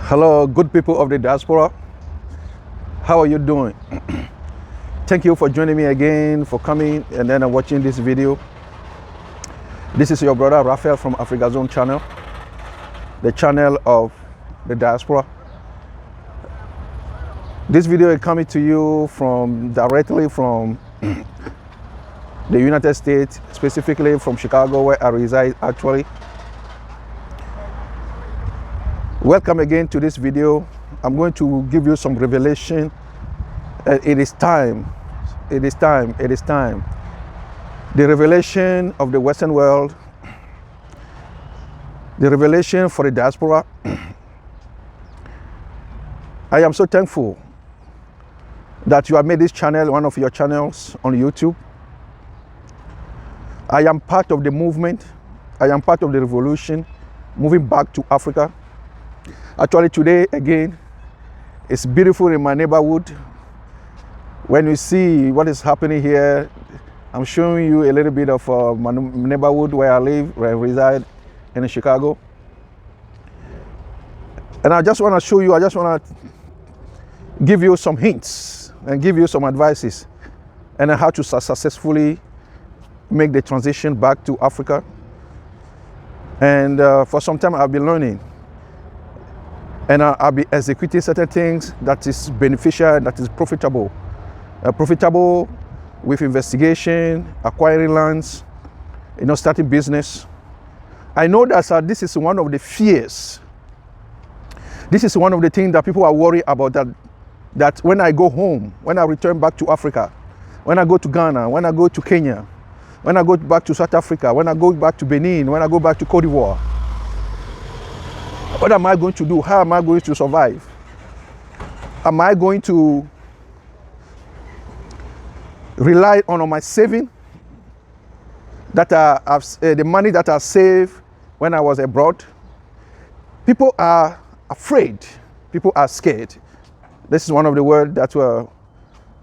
Hello, good people of the diaspora. How are you doing? Thank you for joining me again, for coming and then watching this video. This is your brother Raphael from Africa Zone channel, the channel of the diaspora. This video is coming to you directly from the United States, specifically from Chicago, where I reside actually. Welcome again to this video. I'm going to give you some revelation. It is time. It is time. It is time. The revelation of the Western world, the revelation for the diaspora. I am so thankful that you have made this channel one of your channels on YouTube. I am part of the movement. I am part of the revolution, moving back to Africa. Actually, today again, it's beautiful in my neighborhood. When you see what is happening here, I'm showing you a little bit of my neighborhood where I live, where I reside in Chicago. And I just want to show you, I just want to give you some hints and give you some advices and how to successfully make the transition back to Africa. And for some time I've been learning. And I'll be executing certain things that is beneficial, that is profitable. Profitable with investigation, acquiring lands, starting business. I know that this is one of the fears. This is one of the things that people are worried about, that when I go home, when I return back to Africa, when I go to Ghana, when I go to Kenya, when I go back to South Africa, when I go back to Benin, when I go back to Cote d'Ivoire, what am I going to do? How am I going to survive? Am I going to rely on my saving, that the money that I saved when I was abroad? People are afraid. People are scared. This is one of the words that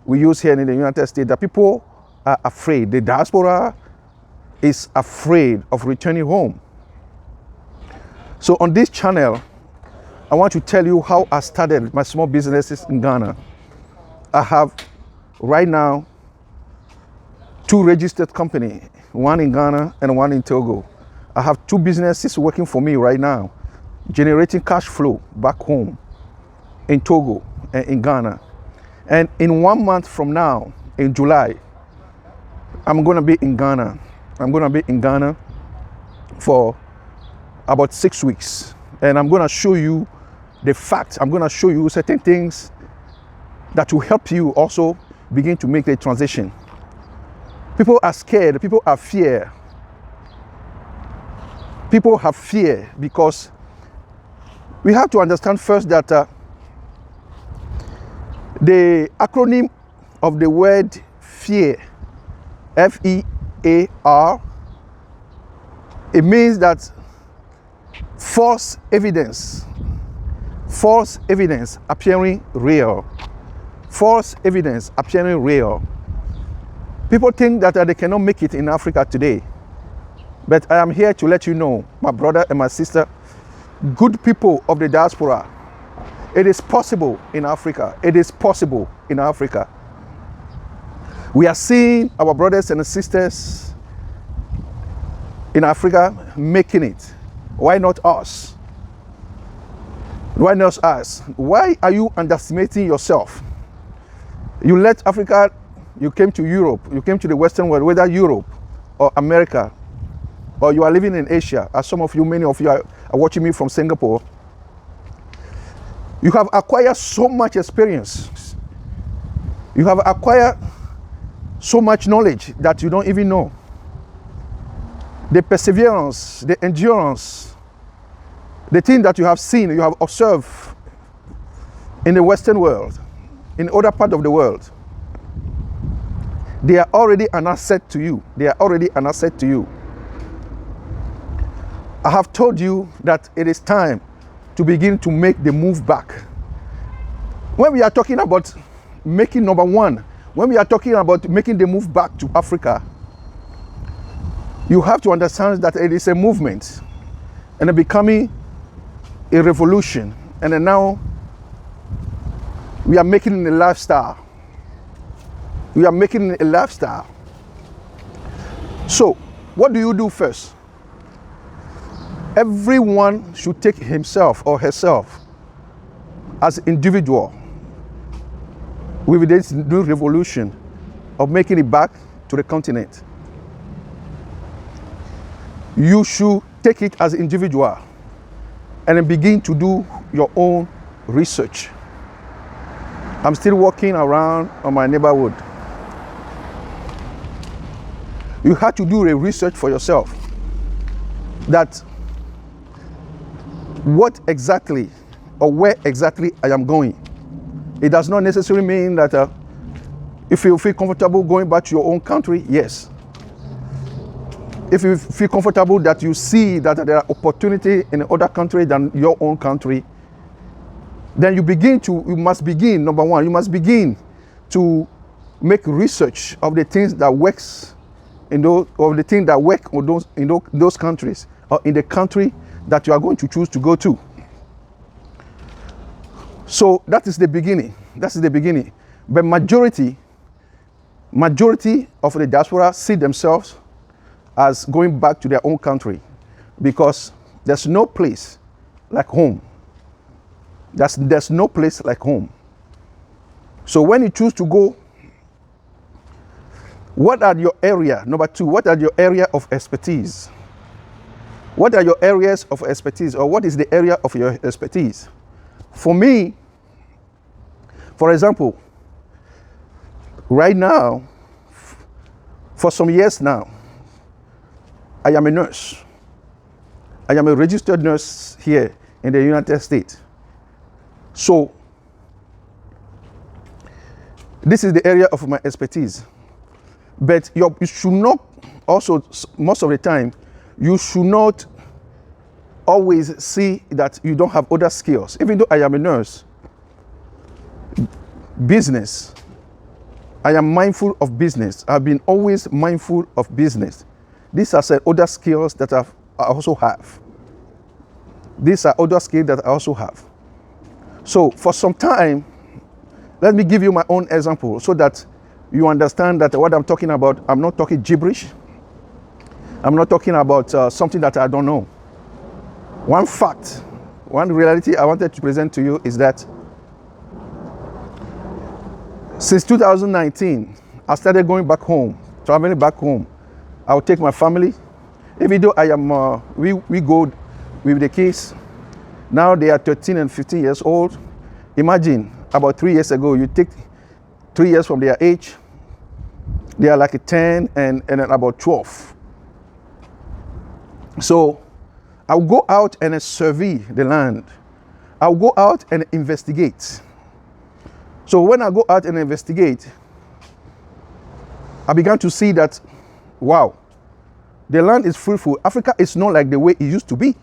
we use here in the United States, that people are afraid. The diaspora is afraid of returning home. So on this channel, I want to tell you how I started my small businesses in Ghana. I have right now 2 registered companies, one in Ghana and one in Togo. I have 2 businesses working for me right now, generating cash flow back home in Togo and in Ghana. And in 1 month from now, in July, I'm going to be in Ghana. I'm going to be in Ghana for about 6 weeks. And I'm going to show you the facts. I'm going to show you certain things that will help you also begin to make the transition. People are scared. People are fear. People have fear because we have to understand first that the acronym of the word fear, F-E-A-R, it means that false evidence appearing real. False evidence appearing real. People think that they cannot make it in Africa today. But I am here to let you know, my brother and my sister, good people of the diaspora, it is possible in Africa. It is possible in Africa. We are seeing our brothers and sisters in Africa making it. Why not us? Why not us? Why are you underestimating yourself? You left Africa, you came to Europe, you came to the Western world, whether Europe or America, or you are living in Asia, as some of you, many of you are watching me from Singapore. You have acquired so much experience. You have acquired so much knowledge that you don't even know. The perseverance, the endurance, the thing that you have seen, you have observed in the Western world, in other parts of the world, they are already an asset to you. They are already an asset to you. I have told you that it is time to begin to make the move back. When we are talking about making number one, when we are talking about making the move back to Africa, you have to understand that it is a movement and becoming a revolution, and then now we are making it a lifestyle. We are making it a lifestyle. So, what do you do first? Everyone should take himself or herself as an individual with this new revolution of making it back to the continent. You should take it as an individual and then begin to do your own research. I'm still walking around on my neighborhood. You have to do a research for yourself that what exactly or where exactly I am going. It does not necessarily mean that if you feel comfortable going back to your own country, yes. If you feel comfortable that you see that there are opportunities in other countries than your own country, then you must begin, number one, you must begin to make research of the things that works in those countries or in the country that you are going to choose to go to. So that is the beginning. That's the beginning. But majority of the diaspora see themselves as going back to their own country because there's no place like home. There's no place like home. So when you choose to go, what are your area? Number two, what are your area of expertise? What are your areas of expertise, or what is the area of your expertise? For me, for example, right now, for some years now, I am a nurse. I am a registered nurse here in the United States. So, this is the area of my expertise. But you should not also, most of the time, you should not always see that you don't have other skills. Even though I am a nurse, business, I am mindful of business. I've been always mindful of business. These are other skills that I also have. These are other skills that I also have. So for some time, let me give you my own example so that you understand that what I'm talking about, I'm not talking gibberish. I'm not talking about something that I don't know. One fact, one reality I wanted to present to you is that since 2019, I started going back home, traveling back home. I will take my family, even though I am, we go with the kids. Now they are 13 and 15 years old. Imagine, about 3 years ago, you take 3 years from their age, they are like 10 and about 12. So I'll go out and survey the land. I'll go out and investigate. So when I go out and investigate, I began to see that, wow, the land is fruitful. Africa is not like the way it used to be.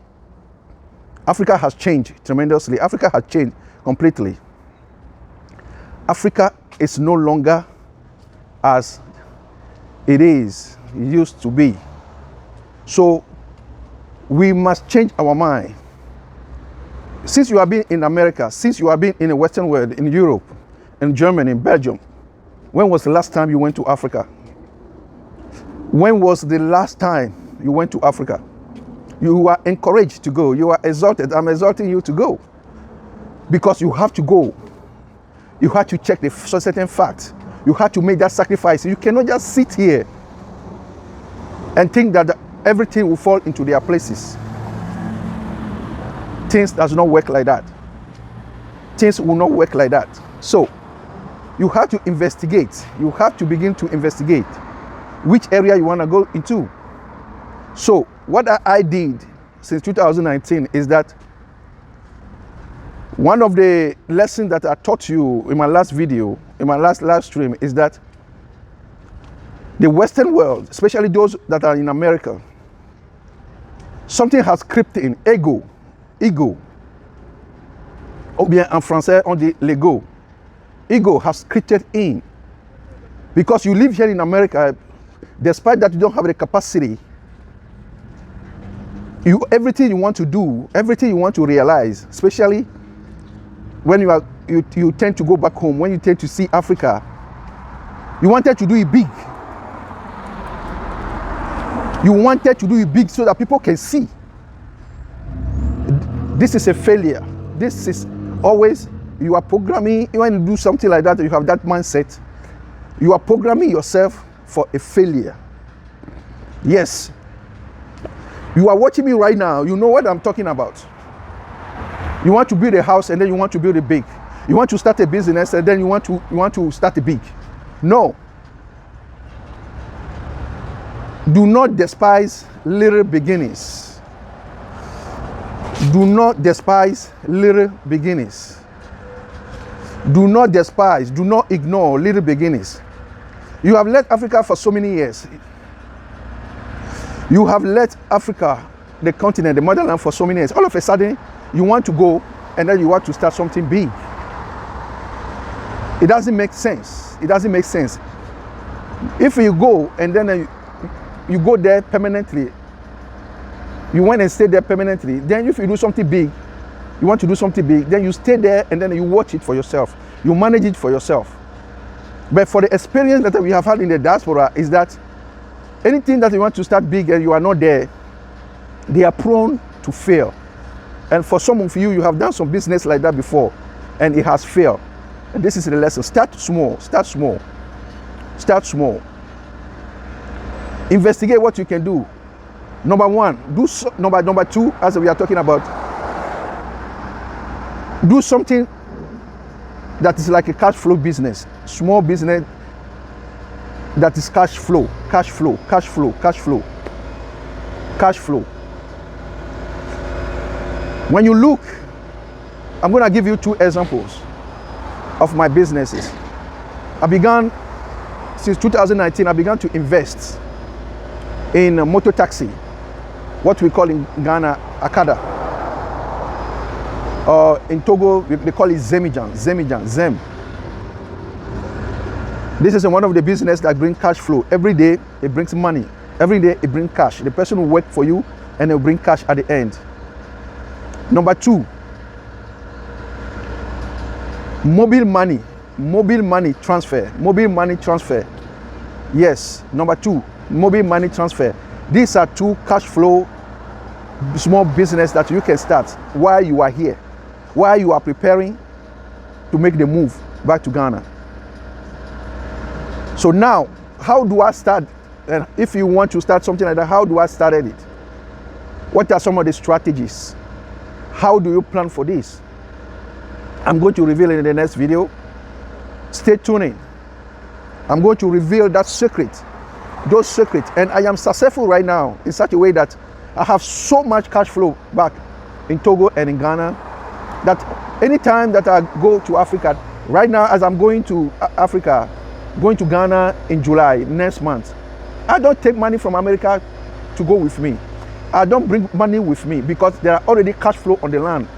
Africa has changed tremendously. Africa has changed completely. Africa is no longer as it used to be. So we must change our mind. Since you have been in America, since you have been in the Western world, in Europe, in Germany, in Belgium, when was the last time you went to Africa? When was the last time you went to Africa? You are encouraged to go. You are exalted. I'm exalting you to go. Because you have to go. You have to check the certain facts. You have to make that sacrifice. You cannot just sit here and think that everything will fall into their places. Things does not work like that. Things will not work like that. So, you have to investigate. You have to begin to investigate which area you want to go into. So, what I did since 2019 is that one of the lessons that I taught you in my last video, in my last live stream, is that the Western world, especially those that are in America, something has crept in, ego, ou bien en français on dit l'ego. Ego has crept in. Because you live here in America, despite that you don't have the capacity, everything you want to do, everything you want to realize, especially when you tend to go back home, when you tend to see Africa, you wanted to do it big. You wanted to do it big so that people can see. This is a failure. This is always, you are programming, when you do something like that, you have that mindset, you are programming yourself for a failure. Yes. You are watching me right now, you know what I'm talking about. You want to build a house and then you want to build it big. You want to start a business and then you want to start it big. No. Do not despise little beginnings. Do not despise little beginnings. Do not despise, do not ignore little beginnings. You have led Africa for so many years. You have led Africa, the continent, the motherland, for so many years. All of a sudden, you want to go and then you want to start something big. It doesn't make sense. It doesn't make sense. If you go and then you go there permanently, you went and stay there permanently, then if you do something big, you want to do something big, then you stay there and then you watch it for yourself. You manage it for yourself. But for the experience that we have had in the diaspora is that anything that you want to start big and you are not there, they are prone to fail. And for some of you, you have done some business like that before and it has failed. And this is the lesson. Start small, start small, start small. Investigate what you can do. Number one, number two, as we are talking about, do something that is like a cash flow business, small business that is cash flow, cash flow, cash flow, cash flow, cash flow. When you look, I'm going to give you two examples of my businesses. I began, since 2019, I began to invest in a motor taxi, what we call in Ghana, Accra. In Togo, they call it Zemijan, Zem. This is one of the business that brings cash flow. Every day, it brings money. Every day, it brings cash. The person will work for you and they'll bring cash at the end. Number two, mobile money transfer. Yes, number two, mobile money transfer. These are two cash flow small business that you can start while you are here, while you are preparing to make the move back to Ghana. So now, how do I start? And if you want to start something like that, how do I start it? What are some of the strategies? How do you plan for this? I'm going to reveal in the next video. Stay tuned. I'm going to reveal that secret, those secrets. And I am successful right now in such a way that I have so much cash flow back in Togo and in Ghana that anytime that I go to Africa, right now as I'm going to Africa, going to Ghana in July next month, I don't take money from America to go with me. I don't bring money with me because there are already cash flow on the land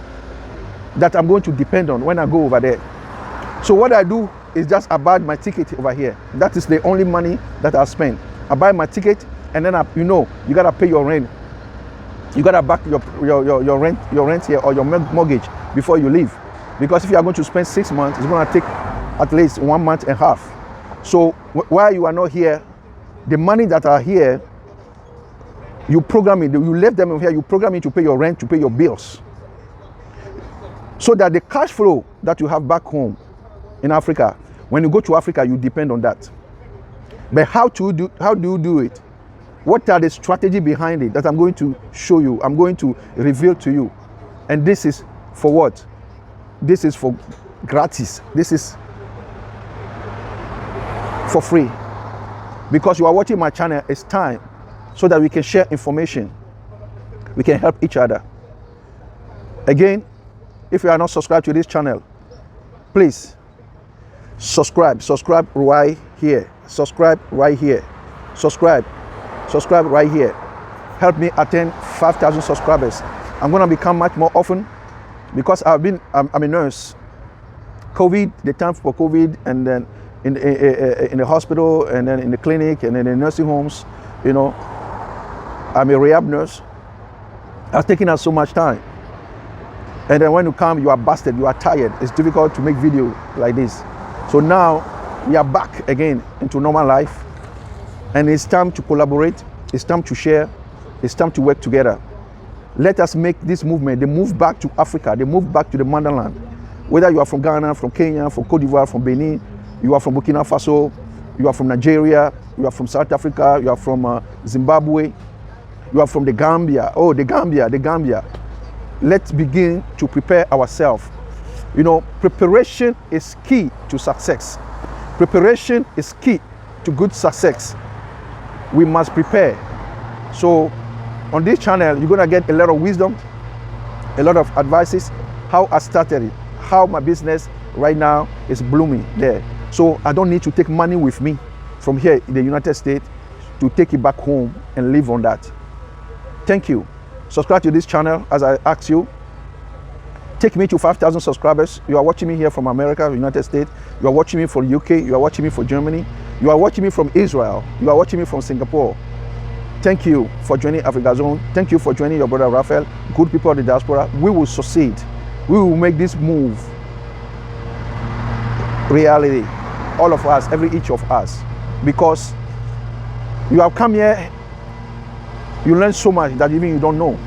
that I'm going to depend on when I go over there. So what I do is just I buy my ticket over here. That is the only money that I spend. I buy my ticket and then you gotta pay your rent. You gotta back your rent here or your mortgage before you leave. Because if you are going to spend 6 months, it's gonna take at least 1 month and a half. So while you are not here, the money that are here, you program it, you left them over here, you program it to pay your rent, to pay your bills. So that the cash flow that you have back home in Africa, when you go to Africa, you depend on that. But how do you do it? What are the strategy behind it that I'm going to show you? I'm going to reveal to you. And this is for what? This is for gratis. This is for free. Because you are watching my channel, it's time so that we can share information. We can help each other. Again, if you are not subscribed to this channel, please subscribe right here. Subscribe right here. Subscribe right here. Help me attain 5,000 subscribers. I'm going to become much more often because I'm a nurse. The time for COVID, and then in the hospital, and then in the clinic, and then in nursing homes, I'm a rehab nurse. That's taking us so much time. And then when you come, you are busted, you are tired. It's difficult to make video like this. So now we are back again into normal life. And it's time to collaborate. It's time to share. It's time to work together. Let us make this movement, the move back to Africa, the move back to the motherland. Whether you are from Ghana, from Kenya, from Cote d'Ivoire, from Benin, you are from Burkina Faso, you are from Nigeria, you are from South Africa, you are from Zimbabwe, you are from the Gambia. Oh, the Gambia. Let's begin to prepare ourselves. You know, preparation is key to success. Preparation is key to good success. We must prepare. So on this channel, you're gonna get a lot of wisdom, a lot of advices, how I started it, how my business right now is blooming there. So I don't need to take money with me from here in the United States to take it back home and live on that. Thank you. Subscribe to this channel as I asked you. Take me to 5,000 subscribers. You are watching me here from America, United States. You are watching me from UK. You are watching me from Germany. You are watching me from Israel. You are watching me from Singapore. Thank you for joining Africa Zone. Thank you for joining your brother Raphael. Good people of the diaspora. We will succeed. We will make this move reality. All of us, each of us. Because you have come here, you learn so much that even you don't know.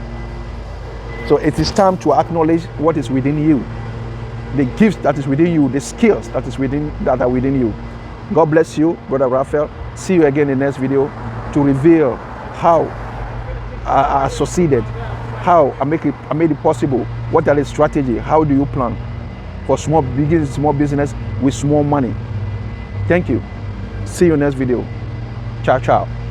So it is time to acknowledge what is within you. The gifts that is within you, the skills that are within you. God bless you, Brother Raphael. See you again in the next video to reveal how I succeeded, how I made it possible, what are the strategy, how do you plan for small business with small money. Thank you. See you next video. Ciao, ciao.